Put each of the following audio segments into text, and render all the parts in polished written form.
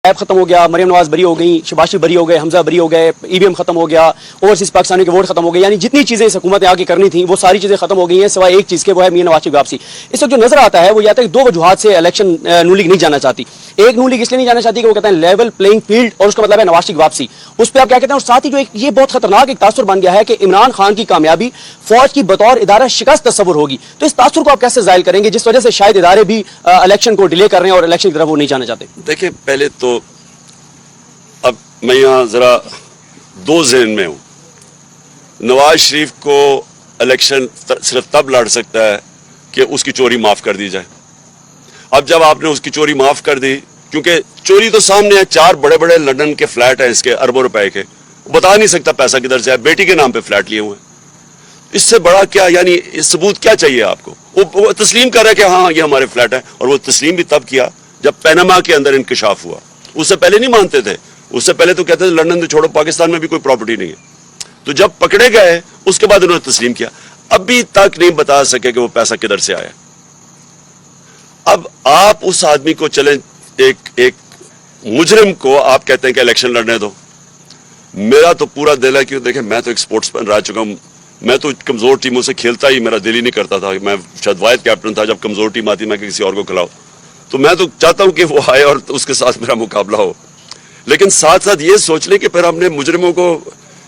App खत्म हो गया, मरियम नवाज बरी हो गई, शबाशी बरी हो गए, हमजा बरी हो गए, ईवीएम खत्म हो गया, ओवरसीज पाकिस्तानी के वोट खत्म हो गए, यानी जितनी चीजें इस हुकूमत ने आगे करनी थी वो सारी चीजें खत्म हो गई हैं सिवाय एक चीज के, वो है मियां नवाज की वापसी। इस वक्त जो नजर आता है वो यह था कि दो वजूहात से इलेक्शन नून लीग नहीं जाना चाहती। एक नून लीग इसलिए नहीं जाना चाहती कि वो कहते हैं लेवल प्लेइंग फील्ड, और उसका मतलब है नवाज की वापसी। उस पर आप क्या कहते हैं? और साथ ही जो एक ये बहुत खतरनाक एक तासुर बन गया है कि इमरान खान की कामयाबी फौज की बतौर इदारा शिकस्त तस्वुर होगी। तो इस तासुर को आप कैसे जाहिर करेंगे जिस वजह से शायद इदारे भी इलेक्शन को डिले कर रहे हैं और इलेक्शन की तरफ वो नहीं जाना चाहते? देखिए, पहले तो अब मैं यहाँ ज़रा दो ज़हन में हूँ। नवाज शरीफ को इलेक्शन सिर्फ तब लड़ सकता है कि उसकी चोरी माफ़ कर दी जाए। अब जब आपने उसकी चोरी माफ़ कर दी, क्योंकि चोरी तो सामने है, 4 बड़े बड़े लंदन के फ्लैट हैं इसके, अरबों रुपए के, बता नहीं सकता पैसा किधर से है, बेटी के नाम पे फ्लैट लिए हुए हैं। इससे बड़ा क्या, यानी इस सबूत क्या चाहिए आपको? वो तस्लीम कर रहा है कि हाँ ये हमारे फ्लैट है, और वो तस्लीम भी तब किया जब पैनामा के अंदर इंकशाफ हुआ। उससे पहले नहीं मानते थे, उससे पहले तो कहते थे लंदन तो छोड़ो, पाकिस्तान में भी कोई प्रॉपर्टी नहीं है। तो जब पकड़े गए उसके बाद उन्होंने तस्लीम किया। अभी तक नहीं बता सके कि वो पैसा किधर से आया। अब आप उस आदमी को चलें, एक मुजरिम को आप कहते हैं कि इलेक्शन लड़ने दो। मेरा तो पूरा दिल है कि देखें, मैं तो एक स्पोर्ट्समैन रह चुका हूं। मैं तो कमजोर टीमों से खेलता ही मेरा दिल ही नहीं करता था। मैं शायद वाहिद कैप्टन था, जब कमजोर टीम आती मैं किसी और को खिलाऊं। तो मैं तो चाहता हूं कि वो आए और उसके साथ मेरा मुकाबला हो। लेकिन साथ साथ ये सोच लें कि फिर हमने मुजरिमों को,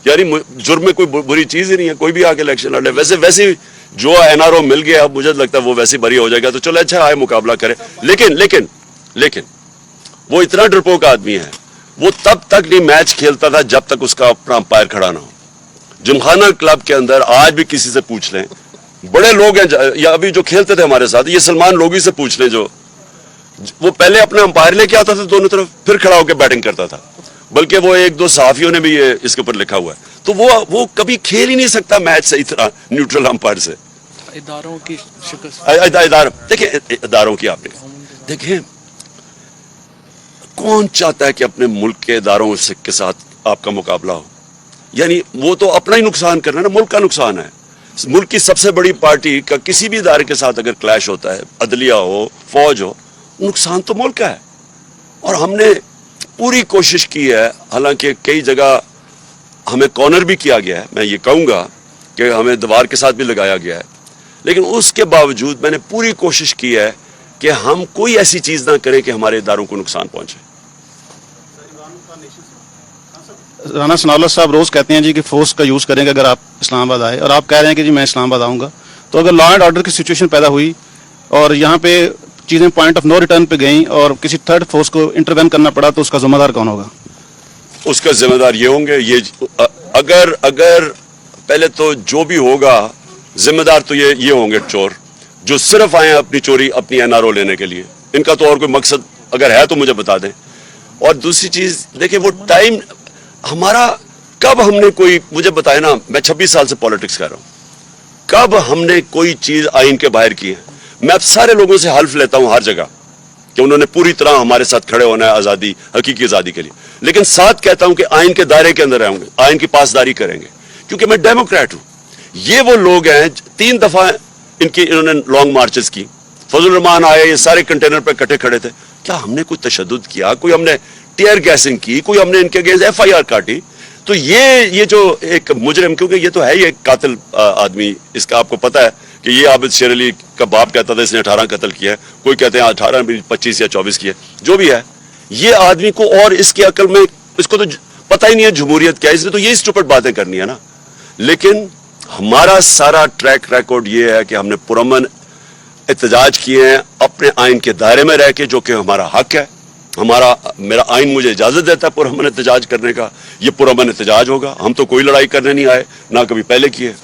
यानी जुर्म में कोई बुरी चीज ही नहीं है, कोई भी आके इलेक्शन लड़े। वैसे जो एनआरओ मिल गया, अब मुझे लगता है वो वैसे बरी हो जाएगा, तो चलो अच्छा आए मुकाबला करे। लेकिन वो इतना डरपोक आदमी है, वो तब तक नहीं मैच खेलता था जब तक उसका अपना अंपायर खड़ा ना हो। जिमखाना क्लब के अंदर आज भी किसी से पूछ लें, बड़े लोग हैं या अभी जो खेलते थे हमारे साथ, ये सलमान लोगी से पूछ लें, जो वो पहले अपने अंपायर लेके आता था दोनों तरफ, फिर खड़ा होकर बैटिंग करता था। बल्कि वो 1-2 सहाफियों ने भी ये इसके ऊपर लिखा हुआ है। तो वो कभी खेल ही नहीं सकता मैच सही तरह न्यूट्रल अंपायर से। इदारों की शिकस्त, देखिए इदारों की आपने देखिए, कौन चाहता है कि अपने मुल्क के इदारों के साथ आपका मुकाबला हो? यानी वो तो अपना ही नुकसान करना है ना, मुल्क का नुकसान है। मुल्क की सबसे बड़ी पार्टी का किसी भी इदारे के साथ अगर क्लैश होता है, अदलिया हो, फौज हो, नुकसान तो मुल्क का है। और हमने पूरी कोशिश की है, हालांकि कई जगह हमें कॉर्नर भी किया गया है, मैं ये कहूँगा कि हमें दीवार के साथ भी लगाया गया है, लेकिन उसके बावजूद मैंने पूरी कोशिश की है कि हम कोई ऐसी चीज़ ना करें कि हमारे इदारों को नुकसान पहुँचे। राना सनाउल्लाह साहब रोज कहते हैं जी कि फोर्स का यूज करेंगे अगर आप इस्लामाबाद आए, और आप कह रहे हैं कि जी मैं इस्लामाबाद आऊँगा। तो अगर लॉ एंड ऑर्डर की सिचुएशन पैदा हुई और यहाँ पे चीज़ें पॉइंट ऑफ नो रिटर्न पे गई और किसी थर्ड फोर्स को इंटरवेन करना पड़ा, तो उसका जिम्मेदार कौन होगा? उसका जिम्मेदार ये होंगे, ये अगर पहले तो जो भी होगा जिम्मेदार तो ये होंगे चोर, जो सिर्फ आए अपनी चोरी, अपनी एनआरओ लेने के लिए। इनका तो और कोई मकसद अगर है तो मुझे बता दें। और दूसरी चीज देखिए, वो टाइम हमारा, कब हमने कोई, मुझे बताए ना, मैं 26 साल से पॉलिटिक्स कर रहा हूं, कब हमने कोई चीज आइन के बाहर की है? मैं अब सारे लोगों से हल्फ लेता हूं हर जगह कि उन्होंने पूरी तरह हमारे साथ खड़े होना है आजादी, हकीकी आजादी के लिए। लेकिन साथ कहता हूं कि आइन के दायरे के अंदर रहेंगे, आइन की पासदारी करेंगे, क्योंकि मैं डेमोक्रेट हूं। ये वो लोग हैं, 3 दफा इन्होंने लॉन्ग मार्चेस की, फजल रहमान आए, ये सारे कंटेनर पर इकट्ठे खड़े थे। क्या हमने कोई तशद्दुद किया? कोई हमने टीयर गैसिंग की? कोई हमने इनके अगेंस्ट FIR काटी? तो ये जो एक मुजरिम, क्योंकि ये तो है ही एक कातिल आदमी, इसका आपको पता है कि ये आबिद शेर अली का बाप कहता था इसने 18 कत्ल किया है, कोई कहते हैं 18, 25 या 24 किया, जो भी है। ये आदमी को, और इसकी अकल में, इसको तो पता ही नहीं है जमहूरियत क्या है, इसने तो ये स्टूपिड बातें करनी है ना। लेकिन हमारा सारा ट्रैक रिकॉर्ड ये है कि हमने पुरअमन एहतजाज किए हैं अपने आइन के दायरे में रह के, जो कि हमारा हक है। मेरा आइन मुझे इजाजत देता है पुरअमन एहतजाज करने का। ये पुरअमन एहतजाज होगा। हम तो कोई लड़ाई करने नहीं आए, ना कभी पहले किए।